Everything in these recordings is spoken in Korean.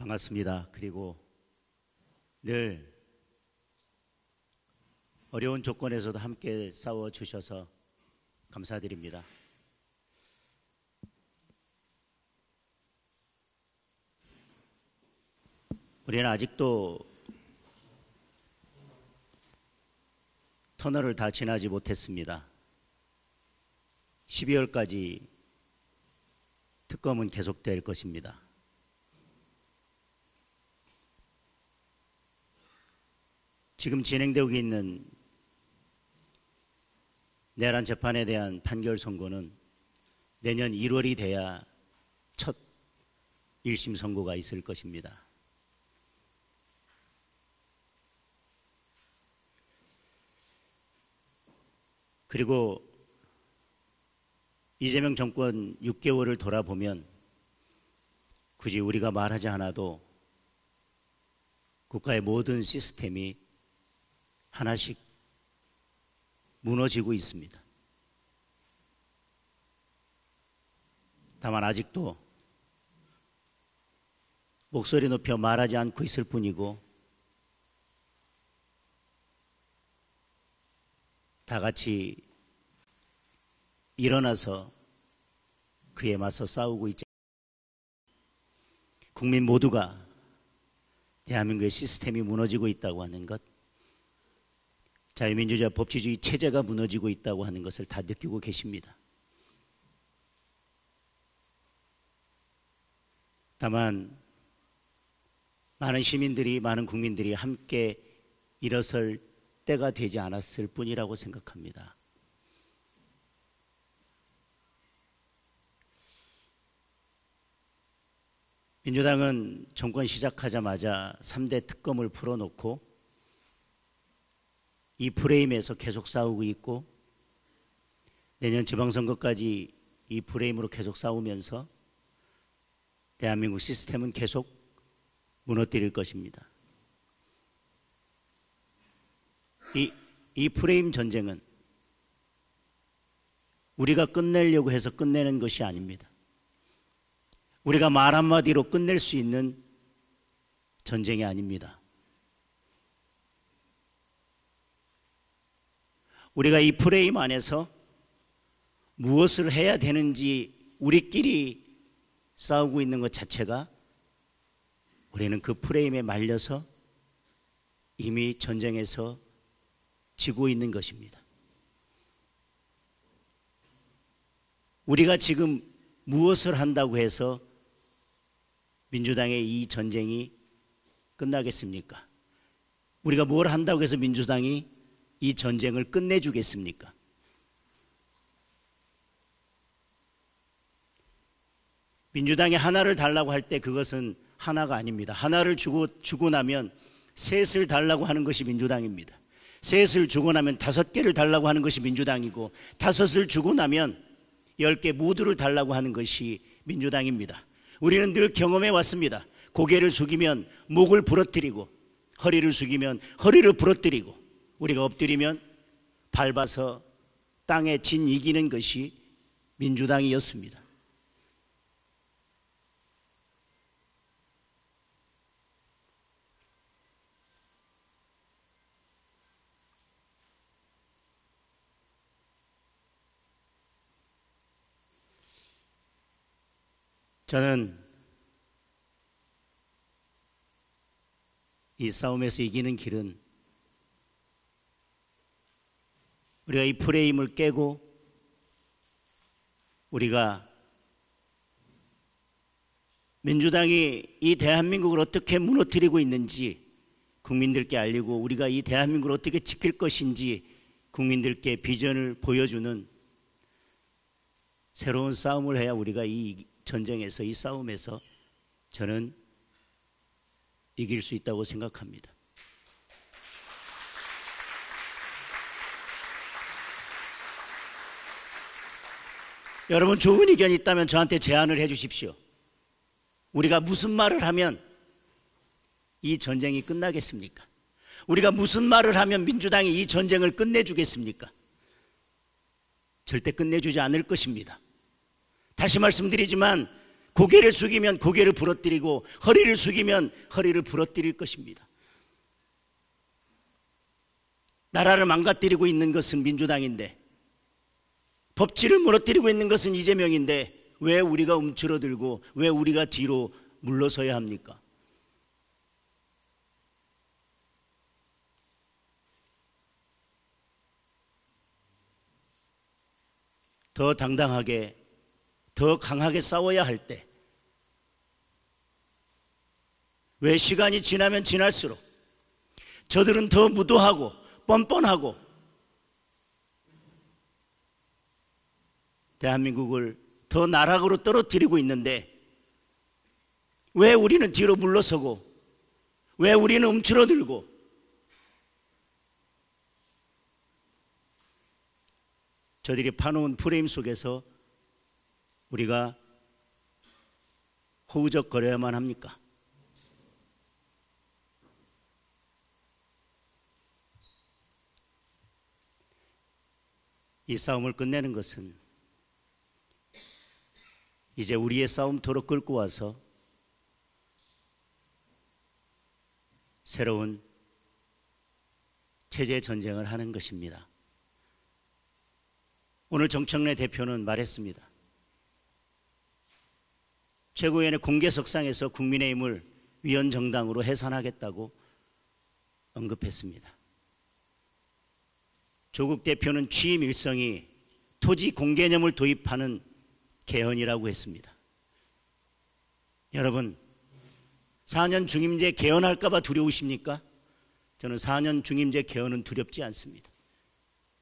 반갑습니다. 그리고 늘 어려운 조건에서도 함께 싸워주셔서 감사드립니다. 우리는 아직도 터널을 다 지나지 못했습니다. 12월까지 특검은 계속될 것입니다. 지금 진행되고 있는 내란 재판에 대한 판결 선고는 내년 1월이 돼야 첫 1심 선고가 있을 것입니다. 그리고 이재명 정권 6개월을 돌아보면 굳이 우리가 말하지 않아도 국가의 모든 시스템이 하나씩 무너지고 있습니다. 다만 아직도 목소리 높여 말하지 않고 있을 뿐이고 다 같이 일어나서 그에 맞서 싸우고 있지. 국민 모두가 대한민국의 시스템이 무너지고 있다고 하는 것, 자유민주주의 법치주의 체제가 무너지고 있다고 하는 것을 다 느끼고 계십니다. 다만 많은 시민들이, 많은 국민들이 함께 일어설 때가 되지 않았을 뿐이라고 생각합니다. 민주당은 정권 시작하자마자 3대 특검을 풀어놓고 이 프레임에서 계속 싸우고 있고 내년 지방선거까지 이 프레임으로 계속 싸우면서 대한민국 시스템은 계속 무너뜨릴 것입니다. 이 프레임 전쟁은 우리가 끝내려고 해서 끝내는 것이 아닙니다. 우리가 말 한마디로 끝낼 수 있는 전쟁이 아닙니다. 우리가 이 프레임 안에서 무엇을 해야 되는지 우리끼리 싸우고 있는 것 자체가 우리는 그 프레임에 말려서 이미 전쟁에서 지고 있는 것입니다. 우리가 지금 무엇을 한다고 해서 민주당의 이 전쟁이 끝나겠습니까? 우리가 뭘 한다고 해서 민주당이 이 전쟁을 끝내주겠습니까? 민주당이 하나를 달라고 할 때 그것은 하나가 아닙니다. 하나를 주고 나면 셋을 달라고 하는 것이 민주당입니다. 셋을 주고 나면 5개를 달라고 하는 것이 민주당이고 5을 주고 나면 10개 모두를 달라고 하는 것이 민주당입니다. 우리는 늘 경험해 왔습니다. 고개를 숙이면 목을 부러뜨리고 허리를 숙이면 허리를 부러뜨리고 우리가 엎드리면 밟아서 땅에 진 이기는 것이 민주당이었습니다. 저는 이 싸움에서 이기는 길은 우리가 이 프레임을 깨고 우리가 민주당이 이 대한민국을 어떻게 무너뜨리고 있는지 국민들께 알리고 우리가 이 대한민국을 어떻게 지킬 것인지 국민들께 비전을 보여주는 새로운 싸움을 해야 우리가 이 전쟁에서, 이 싸움에서 저는 이길 수 있다고 생각합니다. 여러분 좋은 의견이 있다면 저한테 제안을 해 주십시오. 우리가 무슨 말을 하면 이 전쟁이 끝나겠습니까? 우리가 무슨 말을 하면 민주당이 이 전쟁을 끝내주겠습니까? 절대 끝내주지 않을 것입니다. 다시 말씀드리지만 고개를 숙이면 고개를 부러뜨리고 허리를 숙이면 허리를 부러뜨릴 것입니다. 나라를 망가뜨리고 있는 것은 민주당인데, 법치를 무너뜨리고 있는 것은 이재명인데 왜 우리가 움츠러들고 왜 우리가 뒤로 물러서야 합니까? 더 당당하게, 더 강하게 싸워야 할 때, 왜 시간이 지나면 지날수록 저들은 더 무도하고 뻔뻔하고 대한민국을 더 나락으로 떨어뜨리고 있는데 왜 우리는 뒤로 물러서고 왜 우리는 움츠러들고 저들이 파놓은 프레임 속에서 우리가 허우적거려야만 합니까? 이 싸움을 끝내는 것은 이제 우리의 싸움터로 끌고 와서 새로운 체제 전쟁을 하는 것입니다. 오늘 정청래 대표는 말했습니다. 최고위원회 공개석상에서 국민의힘을 위헌정당으로 해산하겠다고 언급했습니다. 조국 대표는 취임 일성이 토지 공개념을 도입하는 개헌이라고 했습니다. 여러분, 4년 중임제 개헌할까 봐 두려우십니까? 저는 4년 중임제 개헌은 두렵지 않습니다.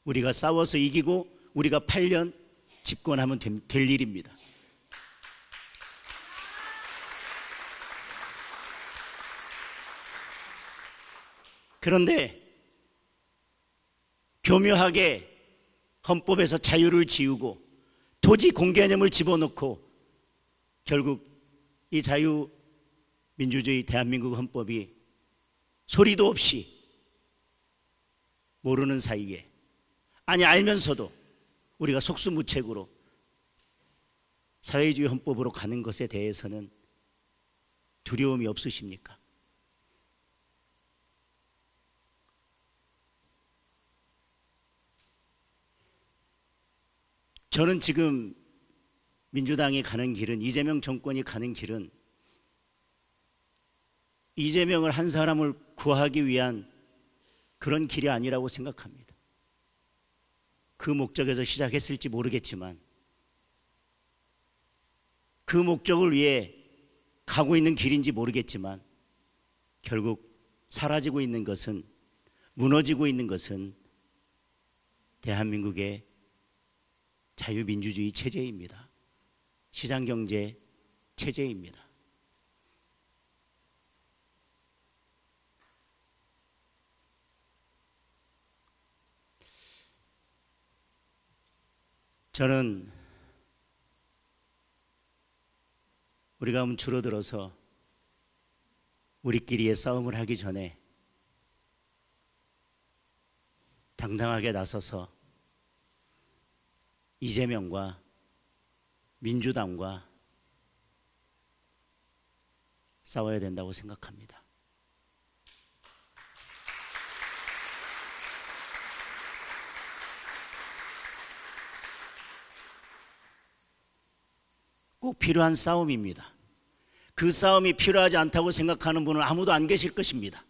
우리가 싸워서 이기고 우리가 8년 집권하면 될 일입니다. 그런데 교묘하게 헌법에서 자유를 지우고 토지 공개념을 집어넣고 결국 이 자유민주주의 대한민국 헌법이 소리도 없이 모르는 사이에, 아니 알면서도 우리가 속수무책으로 사회주의 헌법으로 가는 것에 대해서는 두려움이 없으십니까? 저는 지금 민주당이 가는 길은, 이재명 정권이 가는 길은 이재명을 한 사람을 구하기 위한 그런 길이 아니라고 생각합니다. 그 목적에서 시작했을지 모르겠지만 그 목적을 위해 가고 있는 길인지 모르겠지만 결국 사라지고 있는 것은, 무너지고 있는 것은 대한민국의 자유민주주의 체제입니다. 시장경제 체제입니다. 저는 우리가 움츠러들어서 우리끼리의 싸움을 하기 전에 당당하게 나서서 이재명과 민주당과 싸워야 된다고 생각합니다. 꼭 필요한 싸움입니다. 그 싸움이 필요하지 않다고 생각하는 분은 아무도 안 계실 것입니다.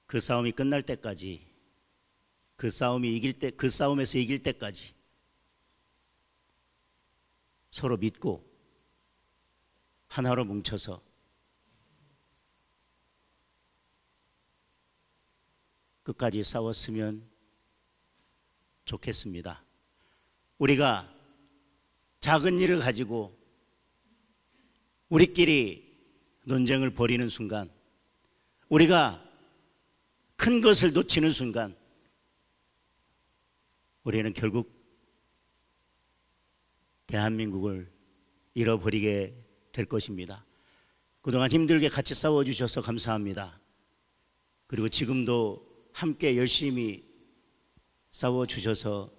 그 싸움이 끝날 때까지, 그 싸움에서 이길 때까지 서로 믿고 하나로 뭉쳐서 끝까지 싸웠으면 좋겠습니다. 우리가 작은 일을 가지고 우리끼리 논쟁을 벌이는 순간, 우리가 큰 것을 놓치는 순간 우리는 결국 대한민국을 잃어버리게 될 것입니다. 그동안 힘들게 같이 싸워주셔서 감사합니다. 그리고 지금도 함께 열심히 싸워주셔서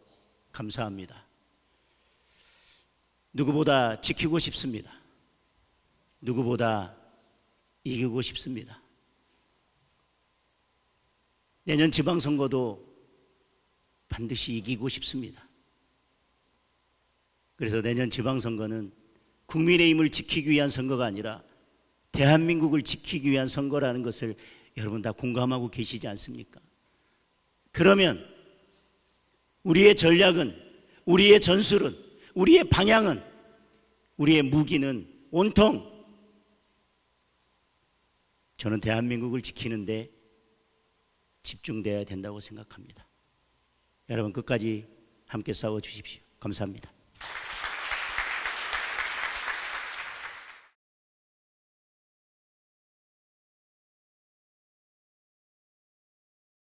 감사합니다. 누구보다 지키고 싶습니다. 누구보다 이기고 싶습니다. 내년 지방선거도 반드시 이기고 싶습니다. 그래서 내년 지방선거는 국민의힘을 지키기 위한 선거가 아니라 대한민국을 지키기 위한 선거라는 것을 여러분 다 공감하고 계시지 않습니까? 그러면 우리의 전략은, 우리의 전술은, 우리의 방향은, 우리의 무기는 온통 저는 대한민국을 지키는 데 집중되어야 된다고 생각합니다. 여러분 끝까지 함께 싸워 주십시오. 감사합니다.